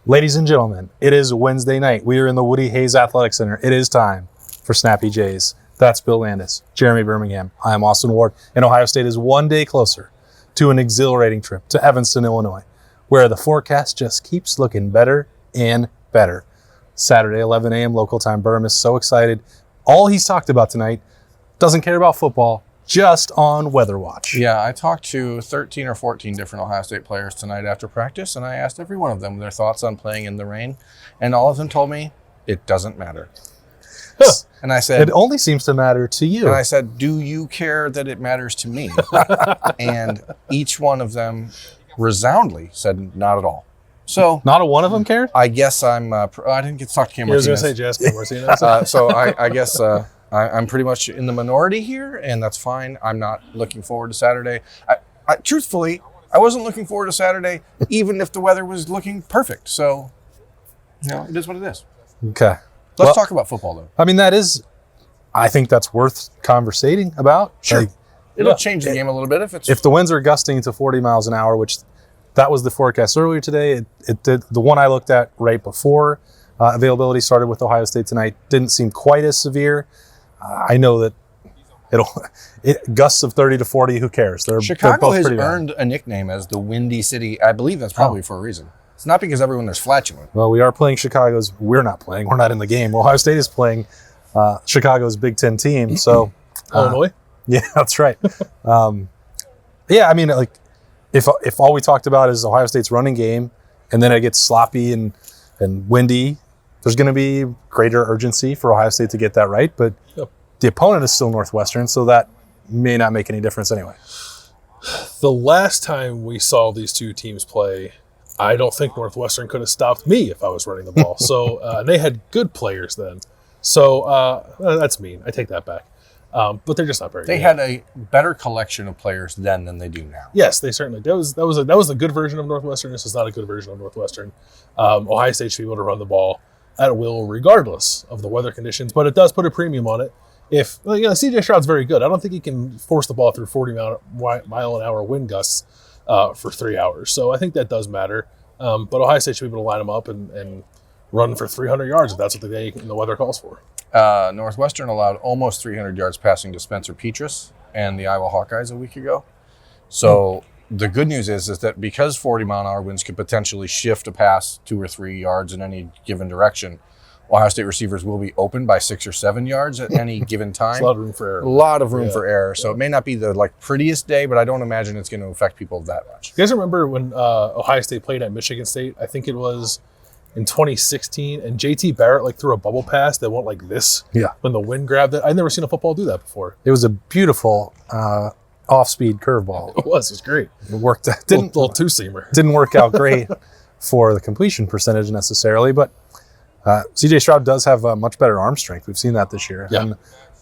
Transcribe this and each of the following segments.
Ladies and gentlemen, it is Wednesday night. We are in the Woody Hayes Athletic Center. It is time for Snappy Jays. That's Bill Landis, Jeremy Birmingham. I am Austin Ward, and Ohio State is one day closer to an exhilarating trip to Evanston, Illinois, where the forecast just keeps looking better and better. Saturday, 11 a.m. local time. Birm is so excited. All he's talked about tonight, doesn't care about football, just on Weather Watch. Yeah, I talked to 13 or 14 different Ohio State players tonight after practice, and I asked every one of them their thoughts on playing in the rain, and all of them told me it doesn't matter. Huh. And I said, it only seems to matter to you. And I said, do you care that it matters to me? And each one of them resoundingly said, not at all. So not a one of them cared? I guess I didn't get to talk to Cam Martinez. I was going to say Jessica Martinez. So I guess I'm pretty much in the minority here, and that's fine. I'm not looking forward to Saturday. Truthfully, I wasn't looking forward to Saturday, even if the weather was looking perfect. So, it is what it is. Okay. Let's talk about football, though. I mean, I think that's worth conversating about. Sure. It'll change the game a little bit if the winds are gusting to 40 miles an hour, which that was the forecast earlier today. It did. The one I looked at right before availability started with Ohio State tonight didn't seem quite as severe. I know that gusts of 30 to 40, who cares? Chicago has earned a nickname as the Windy City. I believe that's probably for a reason. It's not because everyone there's flatulent. Well, we are playing Chicago's. We're not playing. We're not in the game. Ohio State is playing Chicago's Big Ten team. So Illinois. Yeah, that's right. I mean, like if all we talked about is Ohio State's running game, and then it gets sloppy and windy, there's going to be greater urgency for Ohio State to get that right. But the opponent is still Northwestern, so that may not make any difference anyway. The last time we saw these two teams play, I don't think Northwestern could have stopped me if I was running the ball. So they had good players then. So that's mean. I take that back. But they're just not very good. They had a better collection of players then than they do now. Yes, they certainly. That was a good version of Northwestern. This is not a good version of Northwestern. Ohio State should be able to run the ball at will regardless of the weather conditions, but it does put a premium on it. If CJ Stroud's very good. I don't think he can force the ball through 40 mile an hour wind gusts for 3 hours. So I think that does matter. But Ohio State should be able to line them up and run for 300 yards if that's what the weather calls for. Northwestern allowed almost 300 yards passing to Spencer Petras and the Iowa Hawkeyes a week ago. So the good news is that because 40-mile-an-hour winds could potentially shift a pass 2 or 3 yards in any given direction, Ohio State receivers will be open by 6 or 7 yards at any given time. A lot of room for error. A lot of room for error. So it may not be the prettiest day, but I don't imagine it's going to affect people that much. You guys remember when Ohio State played at Michigan State? I think it was in 2016, and JT Barrett threw a bubble pass that went like this. Yeah. When the wind grabbed it. I've never seen a football do that before. It was a beautiful off-speed curveball. It was great. It worked. Little two-seamer. Didn't work out great for the completion percentage necessarily, but CJ Stroud does have much better arm strength. We've seen that this year. Yeah. And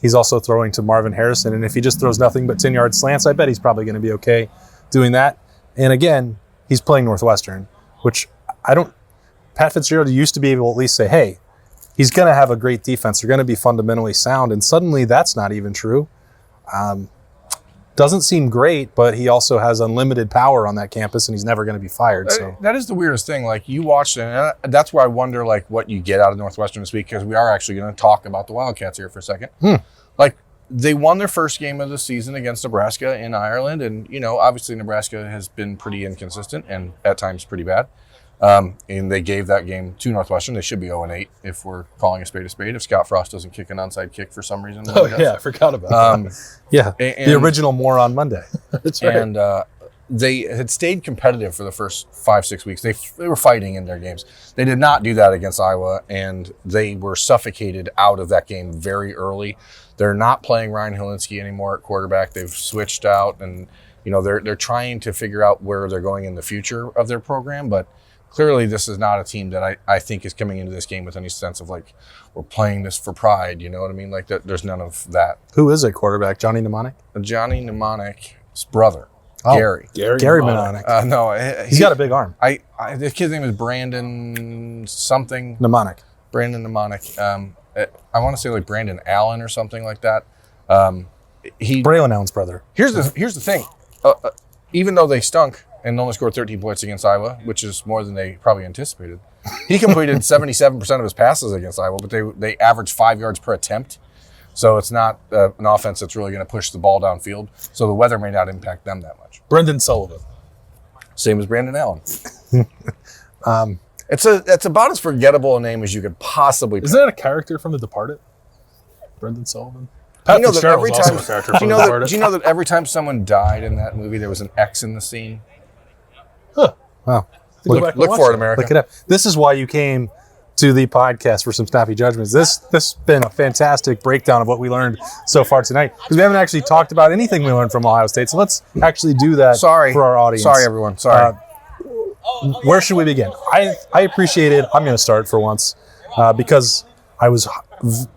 he's also throwing to Marvin Harrison, and if he just throws nothing but 10-yard slants, I bet he's probably going to be okay doing that. And again, he's playing Northwestern, which Pat Fitzgerald used to be able to at least say, hey, he's going to have a great defense. They're going to be fundamentally sound. And suddenly that's not even true. Doesn't seem great, but he also has unlimited power on that campus, and he's never going to be fired. So that is the weirdest thing. You watched it, and that's why I wonder what you get out of Northwestern this week, because we are actually going to talk about the Wildcats here for a second. They won their first game of the season against Nebraska in Ireland, and obviously Nebraska has been pretty inconsistent and at times pretty bad. And they gave that game to Northwestern. They should be 0-8 if we're calling a spade a spade. If Scott Frost doesn't kick an onside kick for some reason. I forgot about that. The original Moron Monday. That's right. And they had stayed competitive for the first 5-6 weeks. They were fighting in their games. They did not do that against Iowa, and they were suffocated out of that game very early. They're not playing Ryan Helinski anymore at quarterback. They've switched out, and they're trying to figure out where they're going in the future of their program, but clearly, this is not a team that I think is coming into this game with any sense of we're playing this for pride. You know what I mean? There's none of that. Who is it, quarterback? Johnny Mnemonic? Johnny Mnemonic's brother, Gary. Gary Mnemonic. No, he's got a big arm. The kid's name is Brandon something. Mnemonic. Brandon Mnemonic. I want to say Brandon Allen or something like that. Braylon Allen's brother. Here's the thing. Even though they stunk and only scored 13 points against Iowa, which is more than they probably anticipated. He completed 77% of his passes against Iowa, but they averaged 5 yards per attempt. So it's not an offense that's really going to push the ball downfield. So the weather may not impact them that much. Brendan Sullivan. Same as Brandon Allen. It's about as forgettable a name as you could possibly pick. Isn't that a character from The Departed? Brendan Sullivan? Do you know that every time someone died in that movie, there was an X in the scene? Huh. Wow. Look for it, America. Look it up. This is why you came to the podcast for some snappy judgments. This has been a fantastic breakdown of what we learned so far tonight, because we haven't actually talked about anything we learned from Ohio State. So let's actually do that for our audience. Sorry, everyone. Sorry. Where should we begin? I appreciated, I'm going to start for once, because I was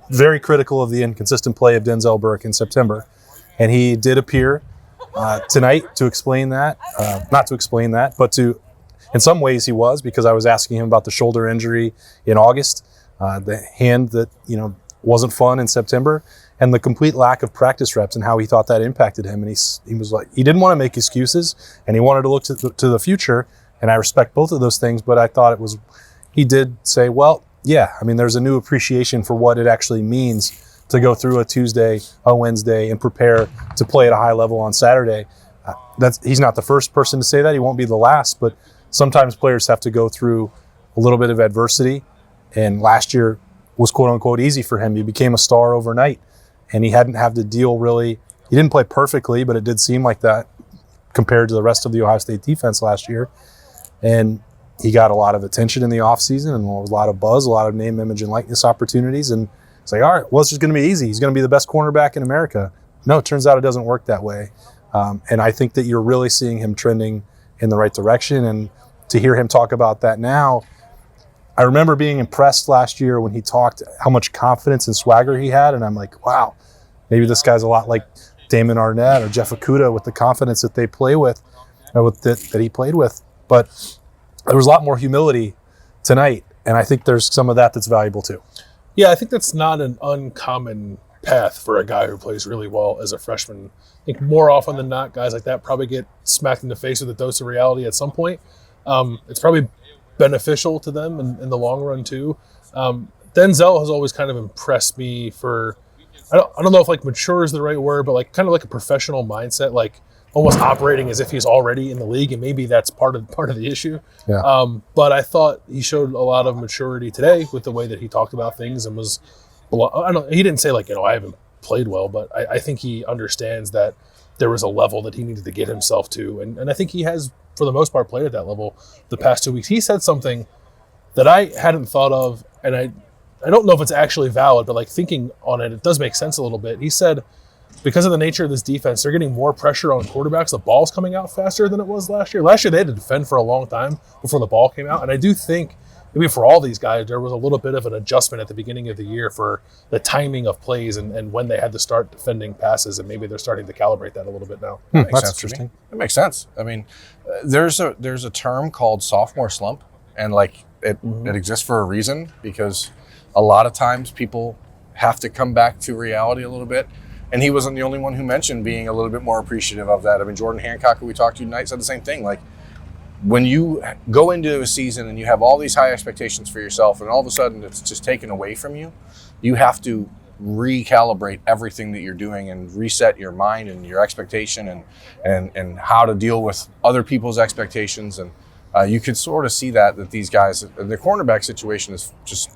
very critical of the inconsistent play of Denzel Burke in September. And he did appear tonight to explain that. Not to explain that, but to, in some ways he was, because I was asking him about the shoulder injury in August, the hand that wasn't fun in September, and the complete lack of practice reps and how he thought that impacted him. And he was like, he didn't want to make excuses, and he wanted to look to the future. And I respect both of those things, but I thought he did say, well, yeah, I mean, there's a new appreciation for what it actually means to go through a Tuesday, a Wednesday, and prepare to play at a high level on Saturday. He's not the first person to say that. He won't be the last, but sometimes players have to go through a little bit of adversity. And last year was quote unquote easy for him. He became a star overnight, and he hadn't had to deal really. He didn't play perfectly, but it did seem like that compared to the rest of the Ohio State defense last year. And he got a lot of attention in the offseason and a lot of buzz, a lot of name, image, and likeness opportunities. And it's like, all right, well, it's just going to be easy. He's going to be the best cornerback in America. No, it turns out it doesn't work that way. And I think that you're really seeing him trending in the right direction. And to hear him talk about that now, I remember being impressed last year when he talked how much confidence and swagger he had. And I'm like, wow, maybe this guy's a lot like Damon Arnett or Jeff Okudah with the confidence that they play with, or that he played with. But there was a lot more humility tonight, and I think there's some of that's valuable too. Yeah, I think that's not an uncommon path for a guy who plays really well as a freshman. I think more often than not, guys like that probably get smacked in the face with a dose of reality at some point. It's probably beneficial to them in the long run too. Denzel has always kind of impressed me for, I don't know if like mature is the right word, but like kind of like a professional mindset, like almost operating as if he's already in the league, and maybe that's part of the issue. Yeah. But I thought he showed a lot of maturity today with the way that he talked about things, and was, he didn't say like, I haven't played well, but I think he understands that there was a level that he needed to get himself to, and I think he has, for the most part, played at that level the past 2 weeks. He said something that I hadn't thought of, and I don't know if it's actually valid, but like thinking on it, it does make sense a little bit. He said, because of the nature of this defense, they're getting more pressure on quarterbacks. The ball's coming out faster than it was last year. Last year, they had to defend for a long time before the ball came out. And I do think, maybe for all these guys, there was a little bit of an adjustment at the beginning of the year for the timing of plays and when they had to start defending passes. And maybe they're starting to calibrate that a little bit now. That's interesting. It makes sense. I mean, there's a term called sophomore slump, and like it exists for a reason, because a lot of times people have to come back to reality a little bit. And he wasn't the only one who mentioned being a little bit more appreciative of that. I mean, Jordan Hancock, who we talked to tonight, said the same thing. Like, when you go into a season and you have all these high expectations for yourself, and all of a sudden it's just taken away from you, you have to recalibrate everything that you're doing and reset your mind and your expectation and how to deal with other people's expectations. And you can sort of see that these guys, the cornerback situation is just,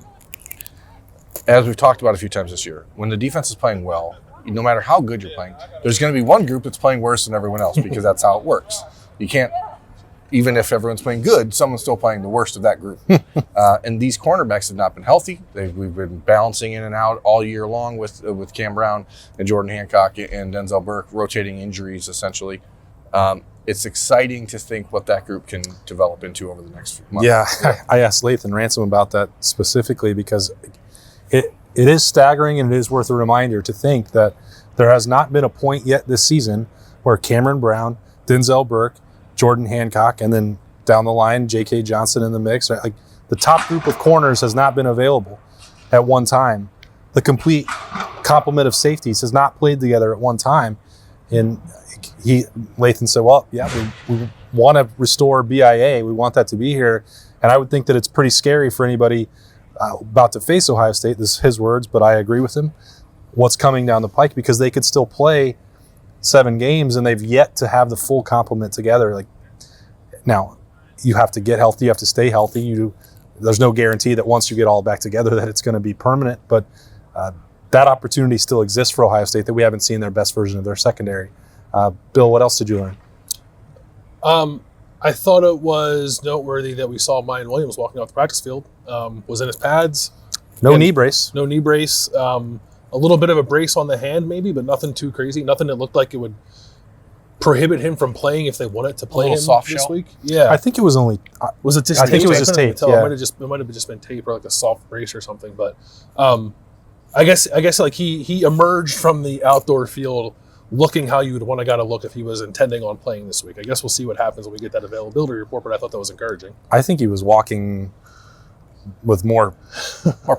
as we've talked about a few times this year, when the defense is playing well, no matter how good you're playing, there's going to be one group that's playing worse than everyone else, because that's how it works. You can't, even if everyone's playing good, someone's still playing the worst of that group. And these cornerbacks have not been healthy. We've been bouncing in and out all year long with Cam Brown and Jordan Hancock and Denzel Burke, rotating injuries essentially. It's exciting to think what that group can develop into over the next few months. Yeah. I asked Lathan Ransom about that specifically, because it is staggering, and it is worth a reminder to think that there has not been a point yet this season where Cameron Brown, Denzel Burke, Jordan Hancock, and then down the line, J.K. Johnson in the mix. Right? Like, the top group of corners has not been available at one time. The complete complement of safeties has not played together at one time. And Lathan said, well, yeah, want to restore BIA. We want that to be here. And I would think that it's pretty scary for anybody about to face Ohio State. This is his words, but I agree with him. What's coming down the pike, because they could still play 7 games and they've yet to have the full complement together. Like, now, you have to get healthy, you have to stay healthy. There's no guarantee that once you get all back together that it's going to be permanent, but that opportunity still exists for Ohio State, that we haven't seen their best version of their secondary. Bill, what else did you learn? I thought it was noteworthy that we saw Mayan Williams walking off the practice field, was in his pads. No knee brace. No knee brace. A little bit of a brace on the hand maybe, but nothing too crazy. Nothing that looked like it would prohibit him from playing if they wanted to play him soft this shell? week. Yeah. I think it was only... Was it just I think it was just tape, It yeah. might have just been tape or like a soft brace or something. But I guess like he emerged from the outdoor field looking how you would want a guy to look if he was intending on playing this week. I guess we'll see what happens when we get that availability report, but I thought that was encouraging. I think he was walking with more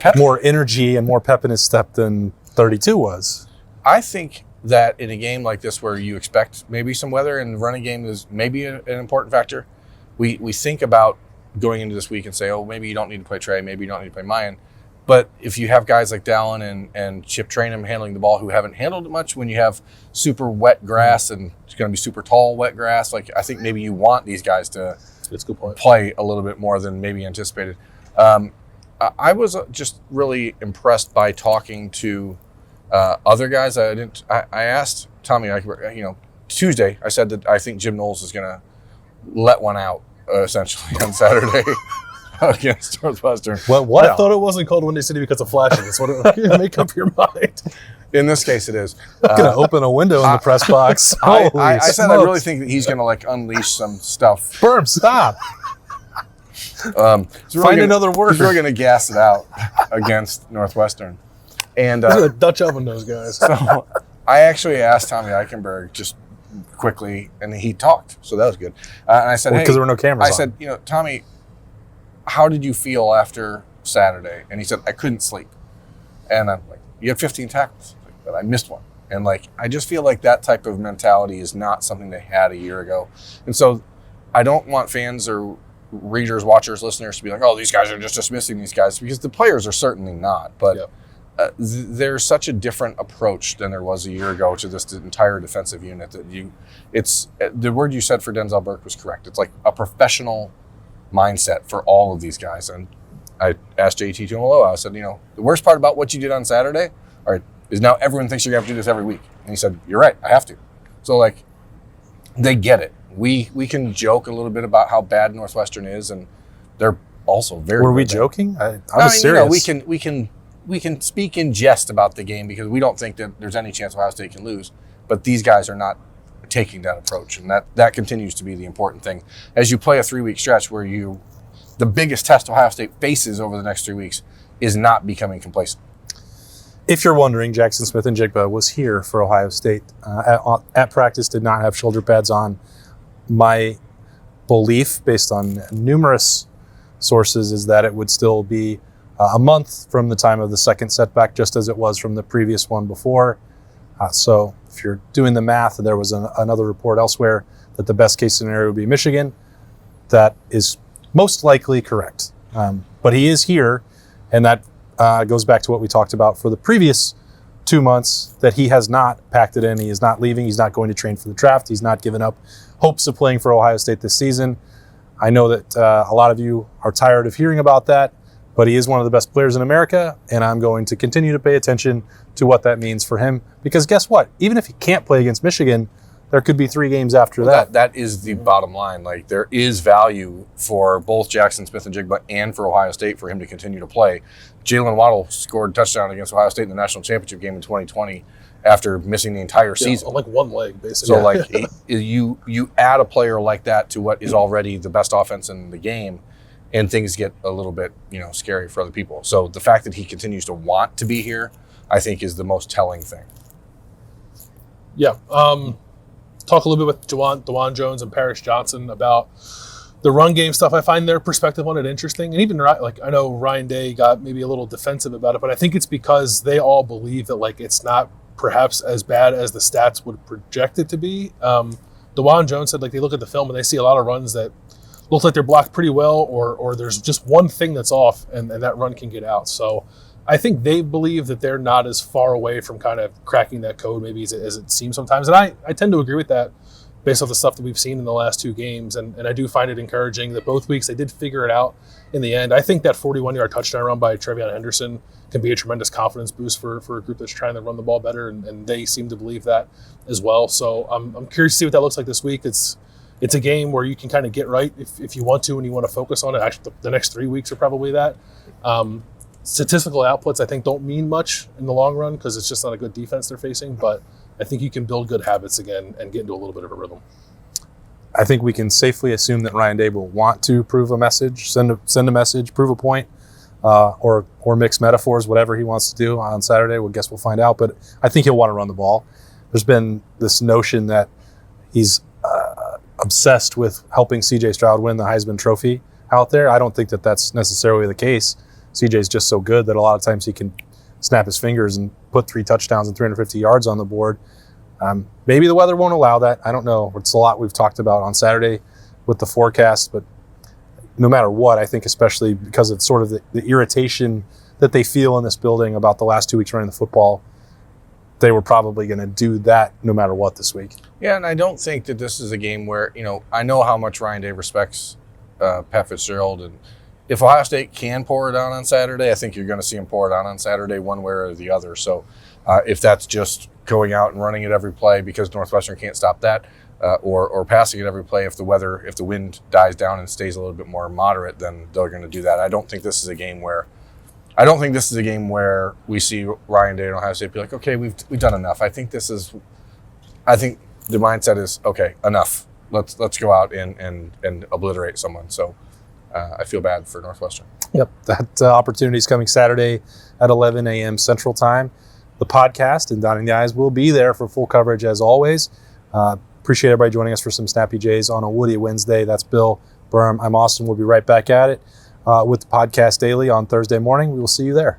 pep. more energy and more pep in his step than 32 was. I think that in a game like this where you expect maybe some weather and the running game is maybe an important factor, we think about going into this week and say, oh, maybe you don't need to play Trey, maybe you don't need to play Mayan. But if you have guys like Dallin and Chip Trainum handling the ball who haven't handled it much, when you have super wet grass and it's going to be super tall wet grass, like I think maybe you want these guys to That's a good point. play a little bit more than maybe anticipated. I was just really impressed by talking to other guys. I asked Tommy, Tuesday, I said that I think Jim Knowles is going to let one out essentially on Saturday against Northwestern. What? I thought it wasn't called Windy City because of flashing. That's what it make up your mind. In this case, it is. I'm going to open a window in the press box. I said I really think that he's going to unleash some stuff. Burp, stop. Find another word. He's really going to gas it out against Northwestern. And He's a Dutch oven those guys. so I actually asked Tommy Eichenberg just quickly, and he talked, so that was good. And I said, because there were no cameras I said, Tommy, how did you feel after Saturday? And he said, I couldn't sleep. And I'm like, you had 15 tackles, but I missed one. And I just feel like that type of mentality is not something they had a year ago. And so I don't want fans or readers, watchers, listeners to be like, oh, these guys are just dismissing these guys, because the players are certainly not. But there's such a different approach than there was a year ago to this entire defensive unit that it's the word you said for Denzel Burke was correct. It's like a professional mindset for all of these guys. And I asked JT Tuimoloau, I said, the worst part about what you did on Saturday is now everyone thinks you're going to have to do this every week. And he said, you're right, I have to. So they get it. We can joke a little bit about how bad Northwestern is, and they're also very. Were we joking? I was serious. We can speak in jest about the game because we don't think that there's any chance Ohio State can lose. But these guys are not taking that approach, and that continues to be the important thing as you play a 3-week stretch where the biggest test Ohio State faces over the next 3 weeks is not becoming complacent. If you're wondering, Jaxon Smith-Njigba was here for Ohio State at practice, did not have shoulder pads on. My belief, based on numerous sources, is that it would still be a month from the time of the second setback, just as it was from the previous one before. So if you're doing the math, and there was another report elsewhere that the best case scenario would be Michigan, that is most likely correct. But he is here, and that goes back to what we talked about for the previous 2 months, that he has not packed it in. He is not leaving. He's not going to train for the draft. He's not given up hopes of playing for Ohio State this season. I know that a lot of you are tired of hearing about that, but he is one of the best players in America, and I'm going to continue to pay attention to what that means for him. Because guess what? Even if he can't play against Michigan, there could be 3 games after that. That is the bottom line. There is value for both Jaxon Smith-Njigba and for Ohio State for him to continue to play. Jalen Waddle scored a touchdown against Ohio State in the national championship game in 2020 after missing the entire season. On one leg, basically. So you add a player like that to what is already the best offense in the game, and things get a little bit scary for other people. So the fact that he continues to want to be here, I think, is the most telling thing. Yeah. Talk a little bit with DeJuan Jones and Paris Johnson about the run game stuff. I find their perspective on it interesting. And even I know Ryan Day got maybe a little defensive about it, but I think it's because they all believe that it's not perhaps as bad as the stats would project it to be. DeJuan Jones said, like, they look at the film and they see a lot of runs that look like they're blocked pretty well, or there's just one thing that's off, and that run can get out. So I think they believe that they're not as far away from kind of cracking that code maybe as it seems sometimes. And I tend to agree with that based off the stuff that we've seen in the last 2 games. And I do find it encouraging that both weeks they did figure it out in the end. I think that 41-yard touchdown run by Trevion Henderson can be a tremendous confidence boost for a group that's trying to run the ball better, and they seem to believe that as well. So I'm curious to see what that looks like this week. It's a game where you can kind of get right if you want to and you want to focus on it. Actually, the next 3 weeks are probably that. Statistical outputs, I think, don't mean much in the long run because it's just not a good defense they're facing. But I think you can build good habits again and get into a little bit of a rhythm. I think we can safely assume that Ryan Day will want to prove a message, send a message, prove a point, or mix metaphors, whatever he wants to do on Saturday. Well, guess we'll find out. But I think he'll want to run the ball. There's been this notion that he's obsessed with helping C.J. Stroud win the Heisman Trophy out there. I don't think that that's necessarily the case. C.J.'s just so good that a lot of times he can snap his fingers and put 3 touchdowns and 350 yards on the board. Maybe the weather won't allow that. I don't know. It's a lot we've talked about on Saturday with the forecast, but no matter what, I think especially because of sort of the irritation that they feel in this building about the last 2 weeks running the football, they were probably going to do that no matter what this week. Yeah, and I don't think that this is a game where, I know how much Ryan Day respects Pat Fitzgerald, and if Ohio State can pour it on Saturday, I think you're going to see him pour it on Saturday one way or the other. So if that's just going out and running it every play because Northwestern can't stop that, or passing it every play if the wind dies down and stays a little bit more moderate, then they're going to do that. I don't think this is a game where we see Ryan Day and Ohio State be like, okay, we've done enough. I think the mindset is, okay, enough. Let's go out and obliterate someone. So I feel bad for Northwestern. Yep, that opportunity is coming Saturday at 11 a.m. Central Time. The podcast and Dotting the I's will be there for full coverage as always. Appreciate everybody joining us for some Snappy Jays on a Woody Wednesday. That's Bill Berm. I'm Austin. We'll be right back at it with the podcast daily on Thursday morning. We will see you there.